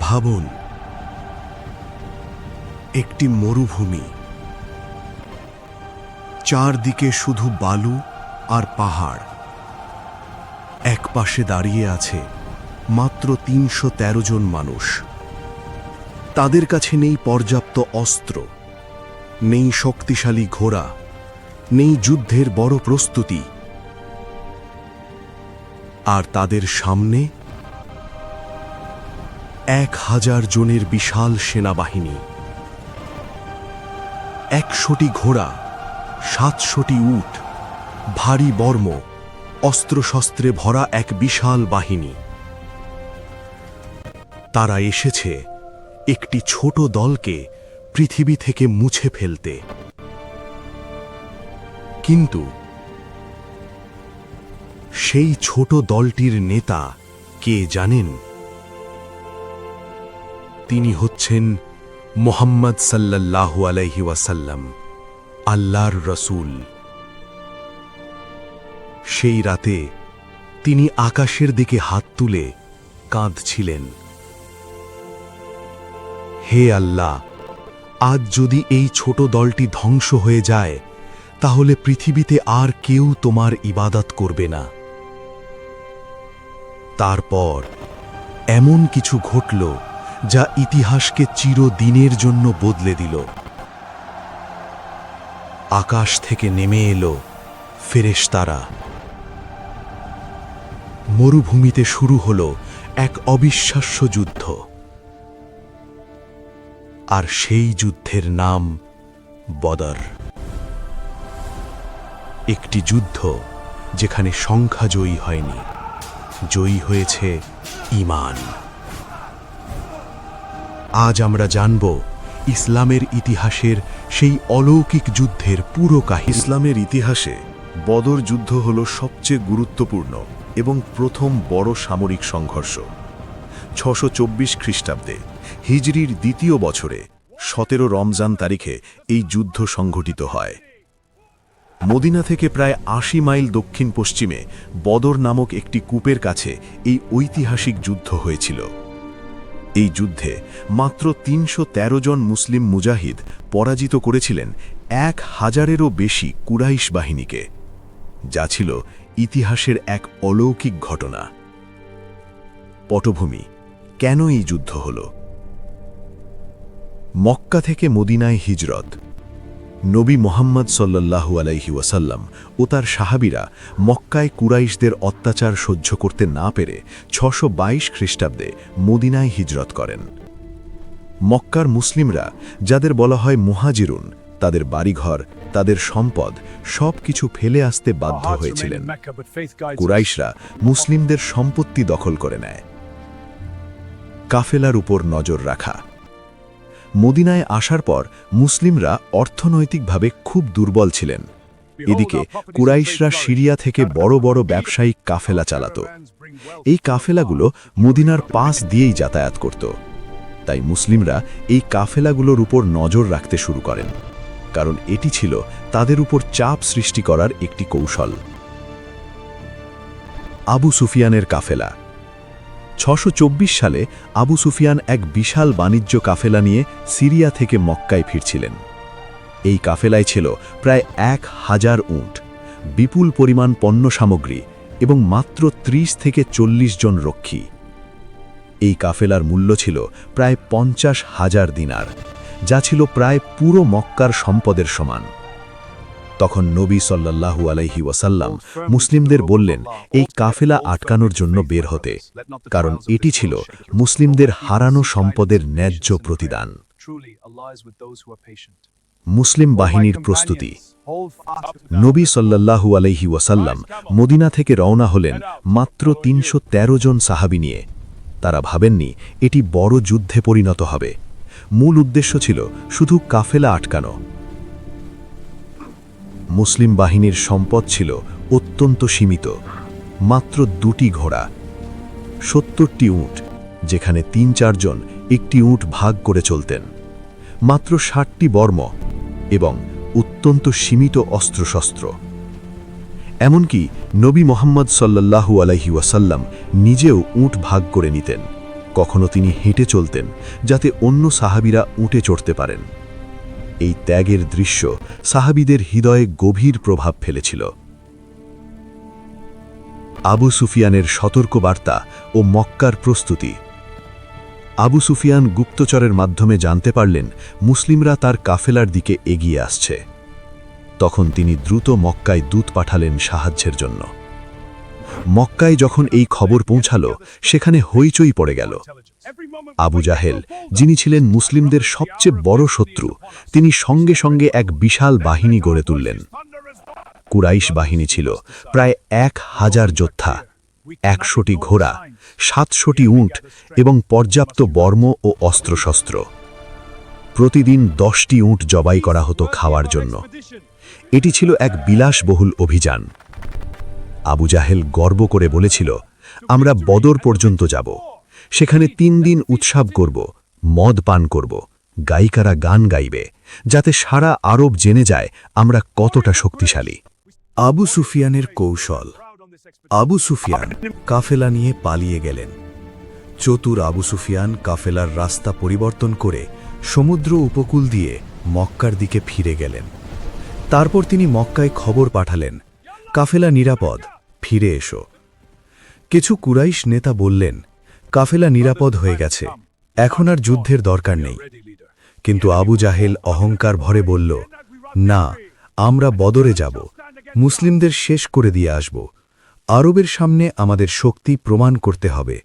ভাবুন, একটি মরুভূমি, চারদিকে শুধু বালু আর পাহাড়। এক পাশে দাঁড়িয়ে আছে মাত্র ৩১৩ জন মানুষ। তাদের কাছে নেই পর্যাপ্ত অস্ত্র, নেই শক্তিশালী ঘোড়া, নেই যুদ্ধের বড় প্রস্তুতি। আর তাদের সামনে ১০০০ জনের বিশাল সেনাবাহিনী, ১০০টি ঘোড়া, ৭০০টি উট, ভারী বর্ম, অস্ত্রশস্ত্রে ভরা এক বিশাল বাহিনী। তারা এসেছে একটি ছোট দলকে পৃথিবী থেকে মুছে ফেলতে। কিন্তু সেই ছোট দলটির নেতা কে জানেন? তিনি হচ্ছেন মুহাম্মদ সাল্লাল্লাহু আলাইহি ওয়াসাল্লাম, আল্লাহর রসূল। সেই রাতে তিনি আকাশের দিকে হাত তুলে কাঁদছিলেন, হে আল্লাহ, আজ যদি এই ছোট দলটি ধ্বংস হয়ে যায়, তাহলে পৃথিবীতে আর কেউ তোমার ইবাদত করবে না। তারপর এমন কিছু ঘটল যা ইতিহাসকে চিরদিনের জন্য বদলে দিল। আকাশ থেকে নেমে এলো ফেরেশতারা। মরুভূমিতে শুরু হলো এক অবিশ্বাস্য যুদ্ধ। আর সেই যুদ্ধের নাম বদর। একটি যুদ্ধ যেখানে সংখ্যা জয়ী হয়নি, জয়ী হয়েছে ঈমান। আজ আমরা জানব ইসলামের ইতিহাসের সেই অলৌকিক যুদ্ধের পুরো কাহিনী। ইসলামের ইতিহাসে বদর যুদ্ধ হল সবচেয়ে গুরুত্বপূর্ণ এবং প্রথম বড় সামরিক সংঘর্ষ। ৬২৪ খ্রিস্টাব্দে হিজরির দ্বিতীয় বছরে ১৭ রমজান তারিখে এই যুদ্ধ সংঘটিত হয়। মদিনা থেকে প্রায় ৮০ মাইল দক্ষিণ পশ্চিমে বদর নামক একটি কূপের কাছে এই ঐতিহাসিক যুদ্ধ হয়েছিল। এই যুদ্ধে মাত্র ৩১৩ জন মুসলিম মুজাহিদ পরাজিত করেছিলেন ১০০০-এরও বেশি কুরাইশ বাহিনীকে, যা ছিল ইতিহাসের এক অলৌকিক ঘটনা। পটভূমি, কেন এই যুদ্ধ হল? মক্কা থেকে মদিনায় হিজরত। নবী মুহাম্মদ সাল্লাল্লাহু আলাইহি ওয়াসাল্লাম ও তার সাহাবীরা মক্কায় কুরাইশদের অত্যাচার সহ্য করতে না পেরে ৬২২ খ্রিস্টাব্দে মদিনায় হিজরত করেন। মক্কার মুসলিমরা, যাদের বলা হয় মুহাজিরুন, তাদের বাড়িঘর, তাদের সম্পদ সবকিছু ফেলে আসতে বাধ্য হয়েছিলেন। কুরাইশরা মুসলিমদের সম্পত্তি দখল করে নেয়। কাফেলার উপর নজর রাখা। মদিনায় আসার পর মুসলিমরা অর্থনৈতিকভাবে খুব দুর্বল ছিলেন। এদিকে কুরাইশরা সিরিয়া থেকে বড় বড় ব্যবসায়িক কাফেলা চালাত। এই কাফেলাগুলো মদিনার পাশ দিয়েই যাতায়াত করত। তাই মুসলিমরা এই কাফেলাগুলোর উপর নজর রাখতে শুরু করেন, কারণ এটি ছিল তাদের উপর চাপ সৃষ্টি করার একটি কৌশল। আবু সুফিয়ানের কাফেলা। ৬২৪ সালে আবু সুফিয়ান এক বিশাল বাণিজ্য কাফেলা নিয়ে সিরিয়া থেকে মক্কায় ফিরছিলেন। এই কাফেলায় ছিল প্রায় ১০০০ উট, বিপুল পরিমাণ পণ্য সামগ্রী এবং মাত্র ৩০ থেকে ৪০ জন রক্ষী। এই কাফেলার মূল্য ছিল প্রায় ৫০,০০০ দিনার, যা ছিল প্রায় পুরো মক্কার সম্পদের সমান। তখন নবী সাল্লাল্লাহু আলাইহি ওয়াসাল্লাম মুসলিমদের বললেন এই কাফেলা আটকানোর জন্য বের হতে, কারণ এটি ছিল মুসলিমদের হারানো সম্পদের ন্যায্য প্রতিদান। মুসলিম বাহিনীর প্রস্তুতি। নবী সাল্লাল্লাহু আলাইহি ওয়াসাল্লাম মদিনা থেকে রওনা হলেন মাত্র ৩১৩ জন সাহাবী নিয়ে। তারা ভাবেননি এটি বড় যুদ্ধে পরিণত হবে। মূল উদ্দেশ্য ছিল শুধু কাফেলা আটকানো। মুসলিম বাহিনীর সম্পদ ছিল অত্যন্ত সীমিত, মাত্র ২টি ঘোড়া, ৭০টি উট, যেখানে ৩-৪ জন একটি উট ভাগ করে চলতেন, মাত্র ৬০টি বর্ম এবং অত্যন্ত সীমিত অস্ত্রশস্ত্র। এমনকি নবী মুহাম্মদ সাল্লাল্লাহু আলাইহি ওয়াসাল্লাম নিজেও উট ভাগ করে নিতেন, কখনো তিনি হেঁটে চলতেন যাতে অন্য সাহাবীরা উঠে চড়তে পারেন। এই ত্যাগের দৃশ্য সাহাবীদের হৃদয়ে গভীর প্রভাব ফেলেছিল। আবু সুফিয়ানের সতর্কবার্তা ও মক্কার প্রস্তুতি। আবু সুফিয়ান গুপ্তচরের মাধ্যমে জানতে পারলেন মুসলিমরা তার কাফেলার দিকে এগিয়ে আসছে। তখন তিনি দ্রুত মক্কায় দূত পাঠালেন সাহায্যের জন্য। মক্কায় যখন এই খবর পৌঁছালো, সেখানে হইচই পড়ে গেল। আবু জাহেল, যিনি ছিলেন মুসলিমদের সবচেয়ে বড় শত্রু, তিনি সঙ্গে সঙ্গে এক বিশাল বাহিনী গড়ে তুললেন। কুরাইশ বাহিনী ছিল প্রায় 1000 যোদ্ধা, 100টি ঘোড়া, 700টি উট এবং পর্যাপ্ত বর্ম ও অস্ত্রশস্ত্র। প্রতিদিন 10টি উট জবাই করা হতো খাওয়ার জন্য। এটি ছিল এক বিলাসবহুল অভিযান। আবু জাহেল গর্ব করে বলেছিল, আমরা বদর পর্যন্ত যাব, সেখানে 3 দিন উৎসব করব, মদ পান করব, গায়িকারা গান গাইবে, যাতে সারা আরব জেনে যায় আমরা কতটা শক্তিশালী। আবু সুফিয়ানের কৌশল। আবু সুফিয়ান কাফেলা নিয়ে পালিয়ে গেলেন। চতুর আবু সুফিয়ান কাফেলার রাস্তা পরিবর্তন করে সমুদ্র উপকূল দিয়ে মক্কার দিকে ফিরে গেলেন। তারপর তিনি মক্কায় খবর পাঠালেন, কাফেলা নিরাপদ, ফিরে এসো। কিছু কুরাইশ নেতা বললেন, কাফেলা নিরাপদ হয়ে গেছে, এখন আর যুদ্ধের দরকার নেই। কিন্তু আবু জাহেল অহংকার ভরে বলল, না, আমরা বদরে যাব, মুসলিমদের শেষ করে দিয়ে আসব, আরবের সামনে আমাদের শক্তি প্রমাণ করতে হবে।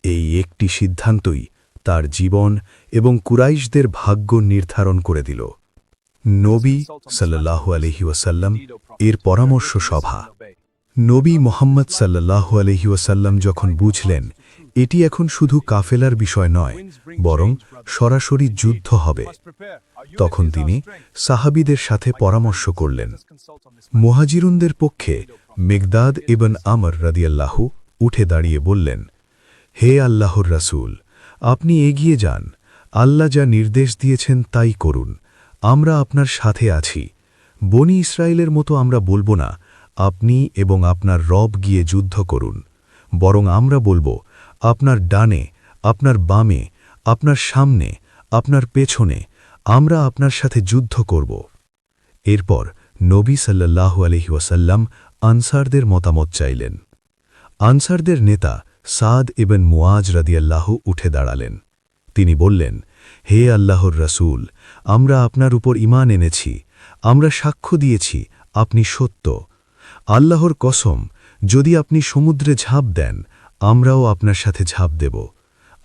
এই একটি সিদ্ধান্তই তার জীবন এবং কুরাইশদের ভাগ্য নির্ধারণ করে দিল। নবী সাল্লাল্লাহু আলাইহি ওয়াসাল্লাম এর পরামর্শ সভা। নবী মুহাম্মদ সাল্লাল্লাহু আলাইহি ওয়াসাল্লাম যখন বুঝলেন এটি এখন শুধু কাফেলার বিষয় নয়, বরং সরাসরি যুদ্ধ হবে, তখন তিনি সাহাবীদের সাথে পরামর্শ করলেন। মুহাজিরুনদের পক্ষে মিকদাদ ইবন আমর রাদিয়াল্লাহু উঠে দাঁড়িয়ে বললেন, হে আল্লাহর রাসূল, আপনি এগিয়ে যান, আল্লাহ যা নির্দেশ দিয়েছেন তাই করুন, আমরা আপনার সাথে আছি। বনি ইসরায়েলের মতো আমরা বলবো না, আপনি এবং আপনার রব গিয়ে যুদ্ধ করুন, বরং আমরা বলবো, আপনার ডানে, আপনার বামে, আপনার সামনে, আপনার পেছনে, আমরা আপনার সাথে যুদ্ধ করব। এরপর নবী সাল্লাল্লাহু আলাইহি ওয়াসাল্লাম আনসারদের মতামত চাইলেন। আনসারদের নেতা সাদ ইবন মুআজ রাদিয়াল্লাহু উঠে দাঁড়ালেন। তিনি বললেন, হে আল্লাহর রাসূল, আমরা আপনার উপর ঈমান এনেছি, আমরা সাক্ষ্য দিয়েছি আপনি সত্য। আল্লাহর কসম, যদি আপনি সমুদ্রে ঝাঁপ দেন, আমরাও আপনার সাথে ঝাঁপ দেব,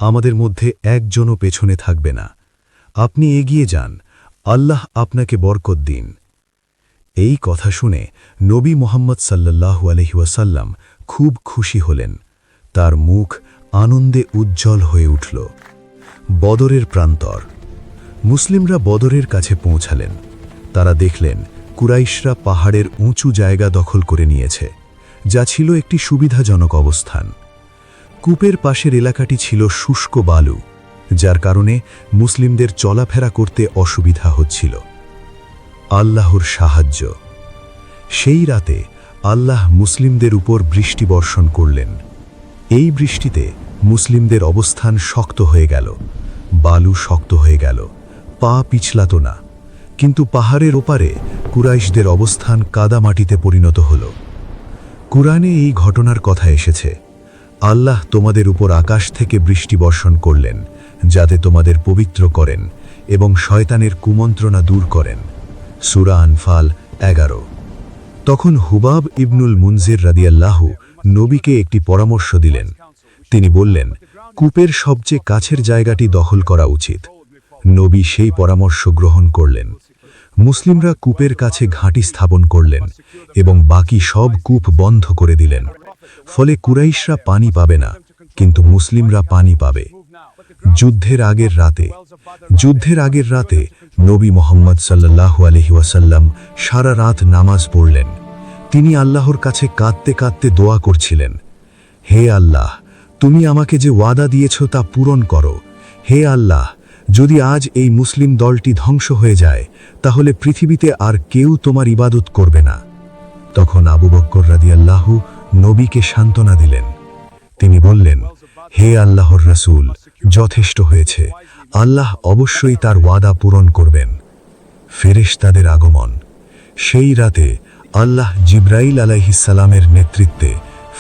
আমাদের মধ্যে একজনও পেছনে থাকবে না। আপনি এগিয়ে যান, আল্লাহ আপনাকে বরকত দিন। এই কথা শুনে নবী মুহাম্মদ সাল্লাল্লাহু আলাইহি ওয়াসাল্লাম খুব খুশি হলেন, তার মুখ আনন্দে উজ্জ্বল হয়ে উঠল। বদরের প্রান্তর। মুসলিমরা বদরের কাছে পৌঁছালেন। তারা দেখলেন কুরাইশরা পাহাড়ের উঁচু জায়গা দখল করে নিয়েছে, যা ছিল একটি সুবিধাজনক অবস্থান। কূপের পাশের এলাকাটি ছিল শুষ্ক বালু, যার কারণে মুসলিমদের চলাফেরা করতে অসুবিধা হচ্ছিল। আল্লাহর সাহায্য। সেই রাতে আল্লাহ মুসলিমদের উপর বৃষ্টি বর্ষণ করলেন। এই বৃষ্টিতে মুসলিমদের অবস্থান শক্ত হয়ে গেল, বালু শক্ত হয়ে গেল, পা পিছলাত না। কিন্তু পাহাড়ের ওপারে কুরাইশদের অবস্থান কাদামাটিতে পরিণত হল। কুরআনে এই ঘটনার কথা এসেছে, আল্লাহ তোমাদের উপর আকাশ থেকে বৃষ্টি বর্ষণ করলেন, যাতে তোমাদের পবিত্র করেন এবং শয়তানের কুমন্ত্রণা দূর করেন। সূরা আনফাল 11। তখন হুবাব ইবনুল মুনজির রাদিয়াল্লাহু নবীকে একটি পরামর্শ দিলেন। তিনি বললেন, কূপের সবচেয়ে কাছের জায়গাটি দখল করা উচিত। নবী সেই পরামর্শ গ্রহণ করলেন। মুসলিমরা কূপের কাছে ঘাঁটি স্থাপন করলেন এবং বাকি সব কূপ বন্ধ করে দিলেন। ফলে কুরাইশরা পানি পাবে না, কিন্তু মুসলিমরা পানি পাবে। যুদ্ধের আগের রাতে নবী মুহাম্মদ সাল্লাল্লাহু আলাইহি ওয়াসাল্লাম সারা রাত নামাজ পড়লেন। তিনি আল্লাহর কাছে কাঁদতে কাঁদতে দোয়া করছিলেন, হে আল্লাহ, তুমি আমাকে যে ওয়াদা দিয়েছ তা পূরণ করো। হে আল্লাহ, যদি আজ এই মুসলিম দলটি ধ্বংস হয়ে যায়, তাহলে পৃথিবীতে আর কেউ তোমার ইবাদত করবে না। তখন আবু বকর রাদিয়াল্লাহু নবীকে সান্ত্বনা দিলেন। তিনি বললেন, হে আল্লাহর রাসূল, যথেষ্ট হয়েছে, আল্লাহ অবশ্যই তার ওয়াদা পূরণ করবেন। ফেরেশতাদের আগমন। সেই রাতে আল্লাহ জিবরাইল আলাইহিসসালামের নেতৃত্বে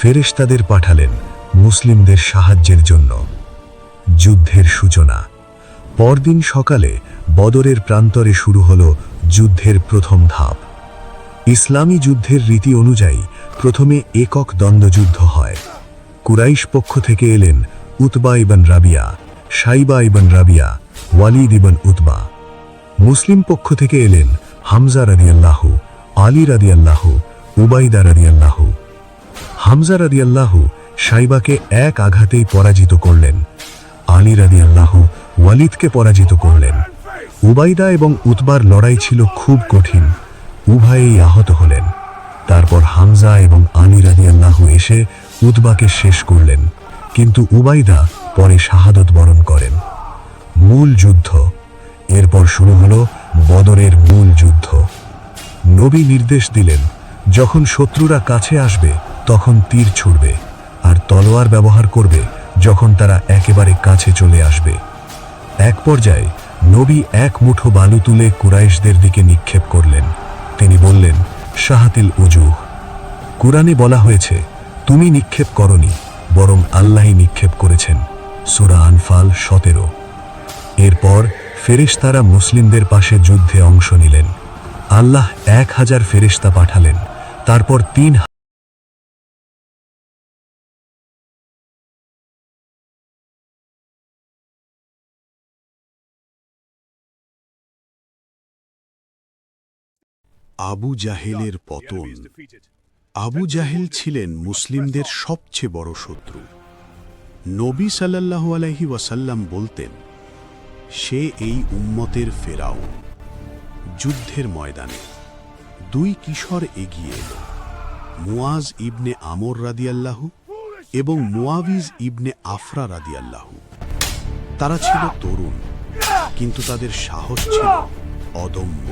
ফেরেশতাদের পাঠালেন মুসলিমদের সাহায্যের জন্য। যুদ্ধের সূচনা। পরদিন সকালে বদরের প্রান্তরে শুরু হল যুদ্ধের প্রথম ধাপ। ইসলামী যুদ্ধের রীতি অনুযায়ী প্রথমে একক দ্বন্দ্বযুদ্ধ হয়। কুরাইশ পক্ষ থেকে এলেন উতবা ইবন রাবিয়া, শাইবা ইবন রাবিয়া, ওয়ালিদ ইবন উতবা। মুসলিম পক্ষ থেকে এলেন হামজা রাদিয়াল্লাহু, আলী রাদিয়াল্লাহু, উবাইদা রাদিয়াল্লাহু। হামজা রাদিয়াল্লাহু শাইবাকে এক আঘাতেই পরাজিত করলেন। আলী রাদিয়াল্লাহু ওয়ালিদকে পরাজিত করলেন। উবাইদা এবং উতবার লড়াই ছিল খুব কঠিন, উভয়েই আহত হলেন। তারপর হামজা এবং আলী রাদিয়াল্লাহু এসে উতবাকে শেষ করলেন, কিন্তু উবাইদা পরে শাহাদত বরণ করেন। মূল যুদ্ধ। এরপর শুরু হলো বদরের মূল যুদ্ধ। নবী নির্দেশ দিলেন, যখন শত্রুরা কাছে আসবে তখন তীর ছুড়বে, আর তলোয়ার ব্যবহার করবে যখন তারা একেবারে কাছে চলে আসবে। এক পর্যায়ে নবী এক মুঠো বালু তুলে কুরাইশদের দিকে নিক্ষেপ করলেন। তিনি বললেন, শাহাতিল উজুহ। কুরআনে বলা হয়েছে, তুমি নিক্ষেপ করনি, বরং আল্লাহই নিক্ষেপ করেছেন। সূরা আনফাল 17। এরপর ফেরেশতারা মুসলিমদের পাশে যুদ্ধে অংশ নিলেন। আল্লাহ 1000 ফেরেশতা পাঠালেন। তারপর 3 আবু জাহেলের পতন। আবু জাহেল ছিলেন মুসলিমদের সবচেয়ে বড় শত্রু। নবী সাল্লাল্লাহু আলাইহি ওয়াসাল্লাম বলতেন, সে এই উম্মতের ফেরাউন। যুদ্ধের ময়দানে 2 কিশোর এগিয়ে এলো, মুয়াজ ইবনে আমর রাদিয়াল্লাহু এবং মুয়াবিজ ইবনে আফরা রাদিয়াল্লাহু। তারা ছিল তরুণ, কিন্তু তাদের সাহস ছিল অদম্য।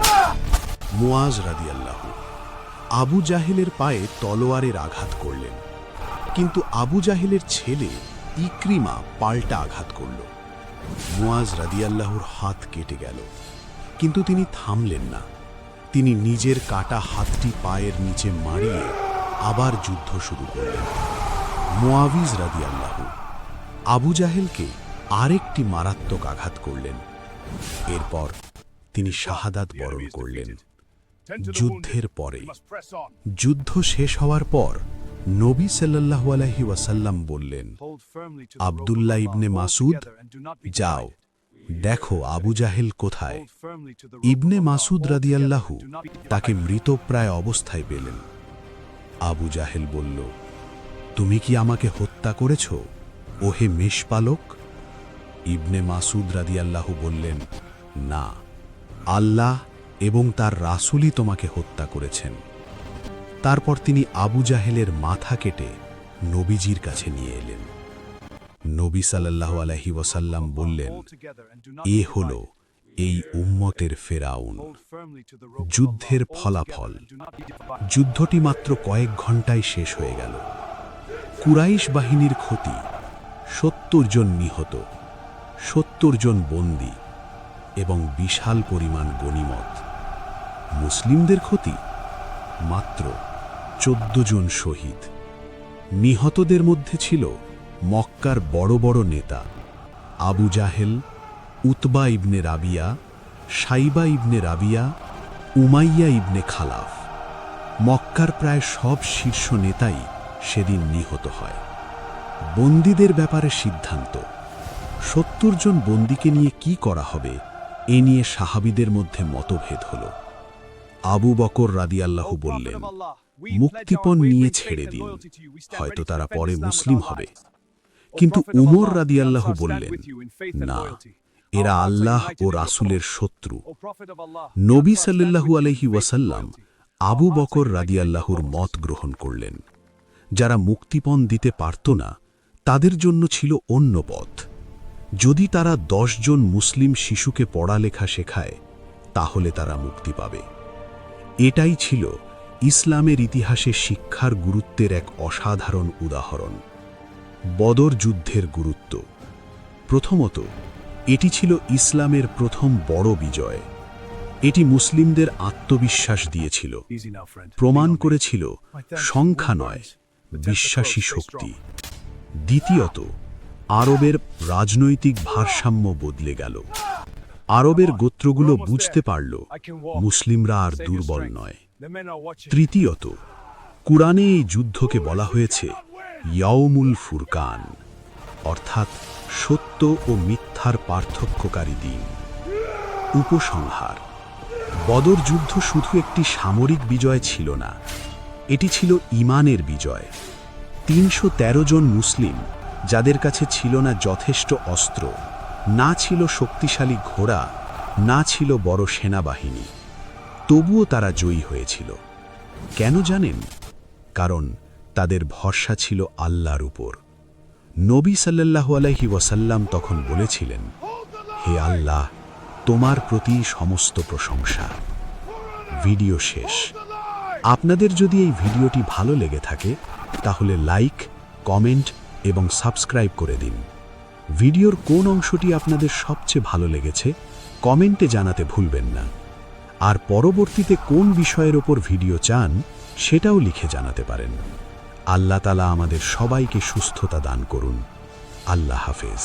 মুয়াজ রাদিয়াল্লাহু আবু জাহেলের পায়ে তলোয়ারের আঘাত করলেন, কিন্তু আবু জাহেলের ছেলে ইকরিমা পাল্টা আঘাত করল। মুয়াজ রাদিয়াল্লাহুর হাত কেটে গেল, কিন্তু তিনি থামলেন না। তিনি নিজের কাটা হাতটি পায়ের নিচে মারিয়ে আবার যুদ্ধ শুরু করলেন। মুয়াবিজ রাদিয়াল্লাহু আবু জাহেলকে আরেকটি মারাত্মক আঘাত করলেন। এরপর তিনি শাহাদাত বরণ করলেন। যুদ্ধের পরে, যুদ্ধ শেষ হওয়ার পর নবী সাল্লাল্লাহু আলাইহি ওয়াসাল্লাম বললেন, আব্দুল্লাহ ইবনে মাসুদ, যাও দেখো আবু জাহেল কোথায়। ইবনে মাসুদ রাদিয়াল্লাহু তাকে মৃতপ্রায় অবস্থায় পেলেন। আবু জাহেল বলল, তুমি কি আমাকে হত্যা করেছ, ওহে মেষপালক? ইবনে মাসুদ রাদিয়াল্লাহু বললেন, না, আল্লাহ এবং তার রাসূলই তোমাকে হত্যা করেছেন। তারপর তিনি আবু জাহেলের মাথা কেটে নবীজির কাছে নিয়ে এলেন। নবী সাল্লাল্লাহু আলাইহি ওয়াসাল্লাম বললেন, এ হলো এই উম্মতের ফেরাউন। যুদ্ধের ফলাফল। যুদ্ধটি মাত্র কয়েক ঘন্টায় শেষ হয়ে গেল। কুরাইশ বাহিনীর ক্ষতি, 70 জন নিহত, 70 জন বন্দী এবং বিশাল পরিমাণ গনিমত। মুসলিমদের ক্ষতি, মাত্র 14 জন শহীদ। নিহতদের মধ্যে ছিল মক্কার বড় বড় নেতা আবু জাহেল, উতবা ইবনে রাবিয়া, শাইবা ইবনে রাবিয়া, উমাইয়া ইবনে খালাফ। মক্কার প্রায় সব শীর্ষ নেতাই সেদিন নিহত হয়। বন্দীদের ব্যাপারে সিদ্ধান্ত। 70 জন বন্দীকে নিয়ে কি করা হবে, এ নিয়ে সাহাবীদের মধ্যে মতভেদ হল। আবু বকর রাদিয়াল্লাহু বললেন, মুক্তিপণ নিয়ে ছেড়ে দিন, হয়তো তারা পরে মুসলিম হবে। কিন্তু উমর রাদিয়াল্লাহু বললেন, না, এরা আল্লাহ ও রাসূলের শত্রু। নবী সাল্লাল্লাহু আলাইহি ওয়াসাল্লাম আবু বকর রাদিয়াল্লাহুর মত গ্রহণ করলেন। যারা মুক্তিপণ দিতে পারত না, তাদের জন্য ছিল অন্য পথ। যদি তারা 10 জন মুসলিম শিশুকে পড়ালেখা শেখায়, তাহলে তারা মুক্তি পাবে। এটাই ছিল ইসলামের ইতিহাসে শিক্ষার গুরুত্বের এক অসাধারণ উদাহরণ। বদর যুদ্ধের গুরুত্ব। প্রথমত, এটি ছিল ইসলামের প্রথম বড় বিজয়। এটি মুসলিমদের আত্মবিশ্বাস দিয়েছিল, প্রমাণ করেছিল সংখ্যা নয়, বিশ্বাসী শক্তি। দ্বিতীয়ত, আরবের রাজনৈতিক ভারসাম্য বদলে গেল। আরবের গোত্রগুলো বুঝতে পারল মুসলিমরা আর দুর্বল নয়। তৃতীয়ত, কুরআনে এই যুদ্ধকে বলা হয়েছে ইয়াউমুল ফুরকান, অর্থাৎ সত্য ও মিথ্যার পার্থক্যকারী দিন। উপসংহার: বদর যুদ্ধ শুধু একটি সামরিক বিজয় ছিল না, এটি ছিল ঈমানের বিজয়। ৩১৩ জন মুসলিম, যাদের কাছে ছিল না যথেষ্ট অস্ত্র, না ছিল শক্তিশালী ঘোড়া, না ছিল বড় সেনাবাহিনী, তবুও তারা জয়ী হয়েছিল। কেন জানেন? কারণ তাদের ভরসা ছিল আল্লাহর উপর। নবী সাল্লাল্লাহু আলাইহি ওয়াসাল্লাম তখন বলেছিলেন, হে আল্লাহ, তোমার প্রতি সমস্ত প্রশংসা। ভিডিও শেষ। আপনাদের যদি এই ভিডিওটি ভালো লেগে থাকে তাহলে লাইক, কমেন্ট এবং সাবস্ক্রাইব করে দিন। ভিডিওর কোন অংশটি আপনাদের সবচেয়ে ভালো লেগেছে কমেন্টে জানাতে ভুলবেন না। আর পরবর্তীতে কোন বিষয়ের ওপর ভিডিও চান সেটাও লিখে জানাতে পারেন। আল্লাহ তাআলা আমাদের সবাইকে সুস্থতা দান করুন। আল্লাহ হাফেজ।